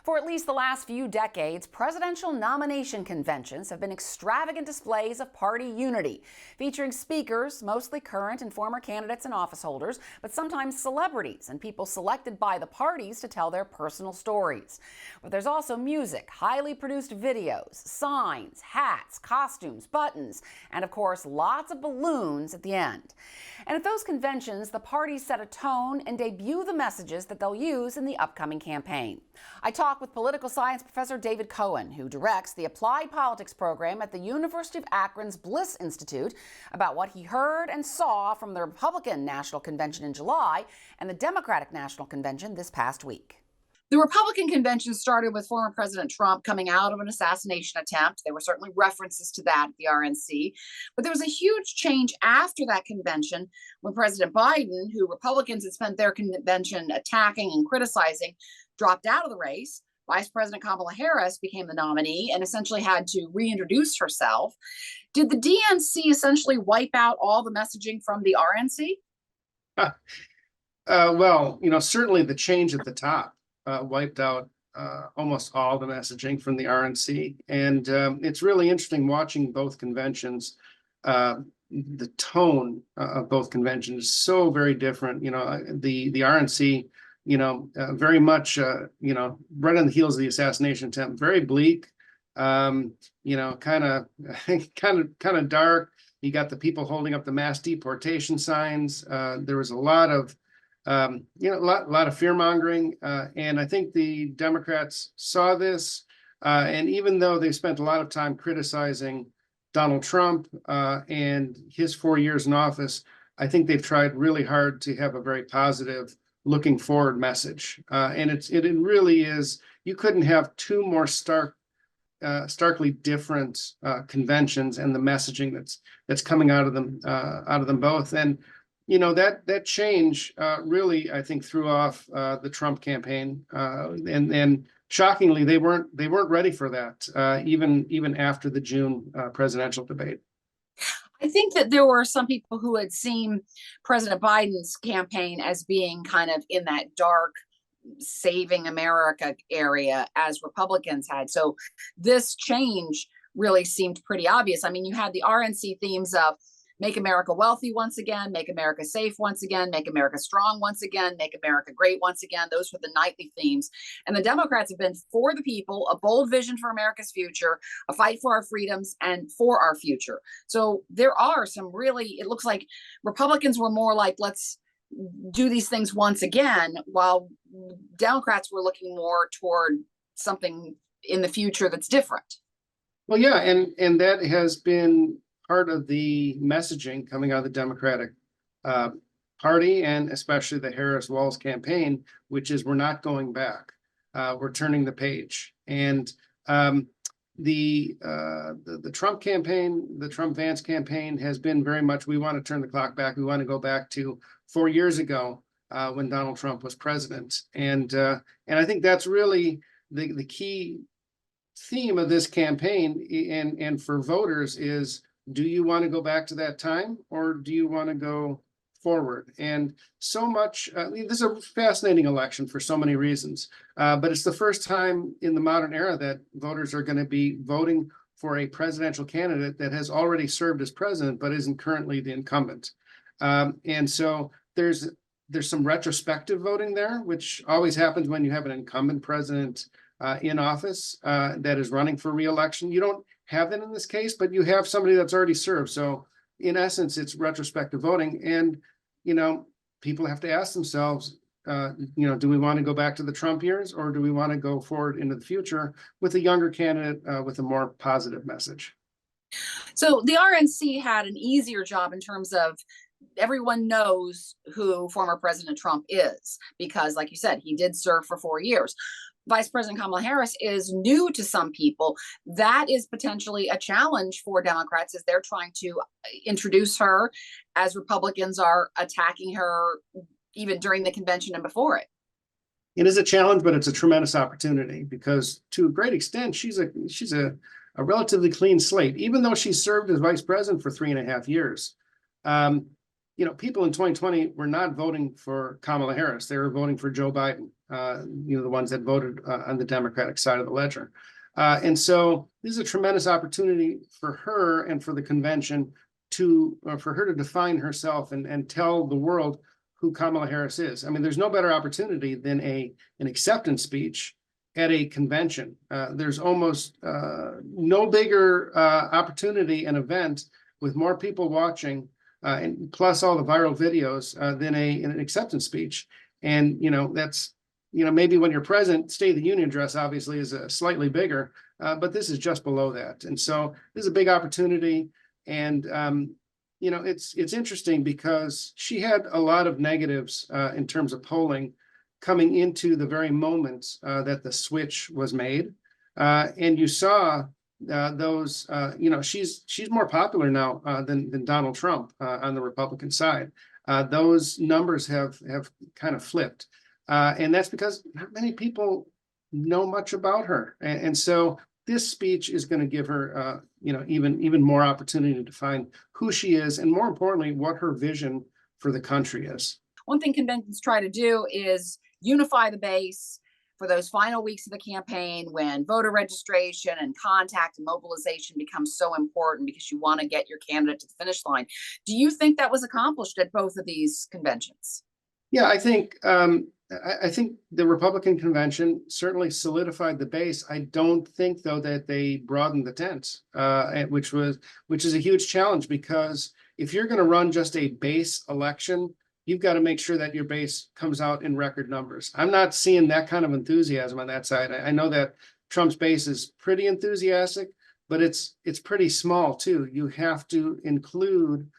For at least the last few decades, presidential nomination conventions have been extravagant displays of party unity, featuring speakers, mostly current and former candidates and office holders, but sometimes celebrities and people selected by the parties to tell their personal stories. But there's also music, highly produced videos, signs, hats, costumes, buttons, and of course, lots of balloons at the end. And at those conventions, the parties set a tone and debut the messages that they'll use in the upcoming campaign. I talked with political science professor David Cohen, who directs the Applied Politics program at the University of Akron's Bliss Institute, about what he heard and saw from the Republican National Convention in July and the Democratic National Convention this past week. The Republican convention started with former President Trump coming out of an assassination attempt. There were certainly references to that at the RNC. But there was a huge change after that convention when President Biden, who Republicans had spent their convention attacking and criticizing, dropped out of the race. Vice President Kamala Harris became the nominee and essentially had to reintroduce herself. Did the DNC essentially wipe out all the messaging from the RNC? Well, certainly the change at the top wiped out almost all the messaging from the RNC. And it's really interesting watching both conventions. The tone of both conventions is so very different. The RNC, very much, right on the heels of the assassination attempt, very bleak, kind of dark. You got the people holding up the mass deportation signs. There was a lot of a lot of fear mongering, and I think the Democrats saw this, and even though they spent a lot of time criticizing Donald Trump and his 4 years in office, I think they've tried really hard to have a very positive, looking forward message, and it really is. You couldn't have two more starkly different conventions and the messaging that's coming out of them both. And that change really, I think, threw off the Trump campaign, and shockingly, they weren't ready for that, even after the June presidential debate. I think that there were some people who had seen President Biden's campaign as being kind of in that dark, saving America area as Republicans had. So this change really seemed pretty obvious. I mean, you had the RNC themes of make America wealthy once again, make America safe once again, make America strong once again, make America great once again. Those were the nightly themes. And the Democrats have been for the people, a bold vision for America's future, a fight for our freedoms and for our future. So there are some really, it looks like Republicans were more like, let's do these things once again, while Democrats were looking more toward something in the future that's different. Well, yeah, and that has been part of the messaging coming out of the Democratic Party, and especially the Harris-Walz campaign, which is we're not going back. We're turning the page. And the Trump campaign, the Trump-Vance campaign, has been very much, we want to turn the clock back. We want to go back to 4 years ago when Donald Trump was president. And I think that's really the key theme of this campaign, and for voters is, do you want to go back to that time, or do you want to go forward? And so much, this is a fascinating election for so many reasons, but it's the first time in the modern era that voters are going to be voting for a presidential candidate that has already served as president, but isn't currently the incumbent. And so there's some retrospective voting there, which always happens when you have an incumbent president in office that is running for re-election. You don't have that in this case, but you have somebody that's already served. So in essence, it's retrospective voting. And, people have to ask themselves, do we want to go back to the Trump years, or do we want to go forward into the future with a younger candidate with a more positive message? So the RNC had an easier job in terms of everyone knows who former President Trump is, because like you said, he did serve for 4 years. Vice President Kamala Harris is new to some people. That is potentially a challenge for Democrats as they're trying to introduce her, as Republicans are attacking her even during the convention and before it. It is a challenge, but it's a tremendous opportunity because to a great extent, she's a relatively clean slate, even though she served as vice president for 3.5 years. People in 2020 were not voting for Kamala Harris. They were voting for Joe Biden. the ones that voted on the Democratic side of the ledger. And so this is a tremendous opportunity for her and for the convention for her to define herself and tell the world who Kamala Harris is. I mean, there's no better opportunity than an acceptance speech at a convention. There's almost no bigger opportunity and event with more people watching, and plus all the viral videos than an acceptance speech. And that's maybe when you're president, State of the Union address obviously is slightly bigger, but this is just below that. And so this is a big opportunity. And it's interesting because she had a lot of negatives in terms of polling coming into the very moment that the switch was made. And you saw those, she's more popular now than Donald Trump on the Republican side. Those numbers have kind of flipped. And that's because not many people know much about her. And so this speech is going to give her, even more opportunity to define who she is, and more importantly, what her vision for the country is. One thing conventions try to do is unify the base for those final weeks of the campaign when voter registration and contact and mobilization becomes so important because you want to get your candidate to the finish line. Do you think that was accomplished at both of these conventions? Yeah, I think the Republican convention certainly solidified the base. I don't think, though, that they broadened the tent, which is a huge challenge, because if you're going to run just a base election, you've got to make sure that your base comes out in record numbers. I'm not seeing that kind of enthusiasm on that side. I know that Trump's base is pretty enthusiastic, but it's pretty small too. You have to include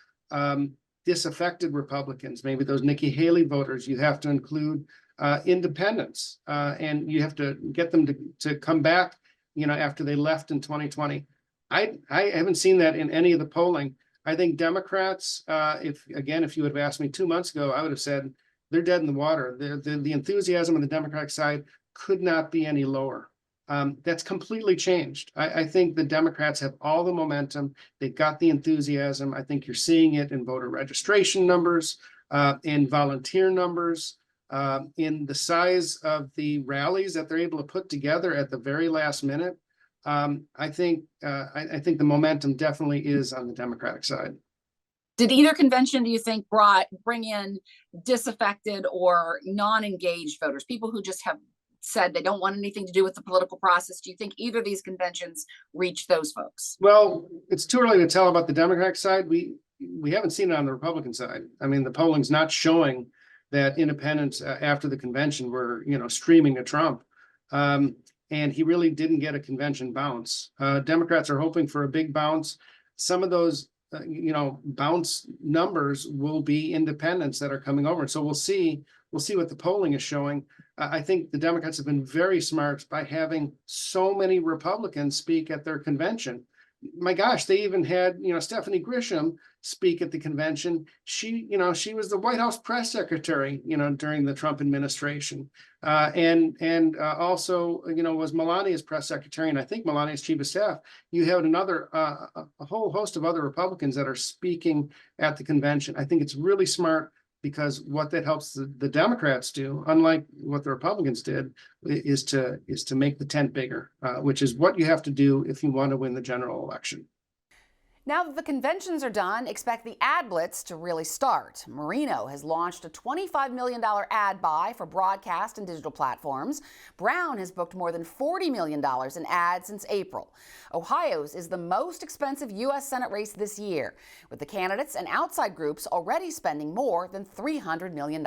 disaffected Republicans, maybe those Nikki Haley voters. You have to include independents, and you have to get them to come back, after they left in 2020. I haven't seen that in any of the polling. I think Democrats, if you would have asked me 2 months ago, I would have said they're dead in the water. The enthusiasm on the Democratic side could not be any lower. That's completely changed. I think the Democrats have all the momentum. They've got the enthusiasm. I think you're seeing it in voter registration numbers, in volunteer numbers, in the size of the rallies that they're able to put together at the very last minute. I think the momentum definitely is on the Democratic side. Did either convention, do you think, bring in disaffected or non-engaged voters, people who just have said they don't want anything to do with the political process? Do you think either of these conventions reached those folks? Well, it's too early to tell about the Democratic side. We haven't seen it on the Republican side. I mean, the polling's not showing that independents after the convention were, streaming at Trump. And he really didn't get a convention bounce. Democrats are hoping for a big bounce. Some of those, bounce numbers will be independents that are coming over. And so we'll see what the polling is showing. I think the Democrats have been very smart by having so many Republicans speak at their convention. My gosh, they even had, Stephanie Grisham speak at the convention. She was the White House press secretary, during the Trump administration, and also, was Melania's press secretary, and I think Melania's chief of staff. You have a whole host of other Republicans that are speaking at the convention. I think it's really smart, because what that helps the Democrats do, unlike what the Republicans did, is to make the tent bigger, which is what you have to do if you want to win the general election. Now that the conventions are done, expect the ad blitz to really start. Marino has launched a $25 million ad buy for broadcast and digital platforms. Brown has booked more than $40 million in ads since April. Ohio's is the most expensive U.S. Senate race this year, with the candidates and outside groups already spending more than $300 million.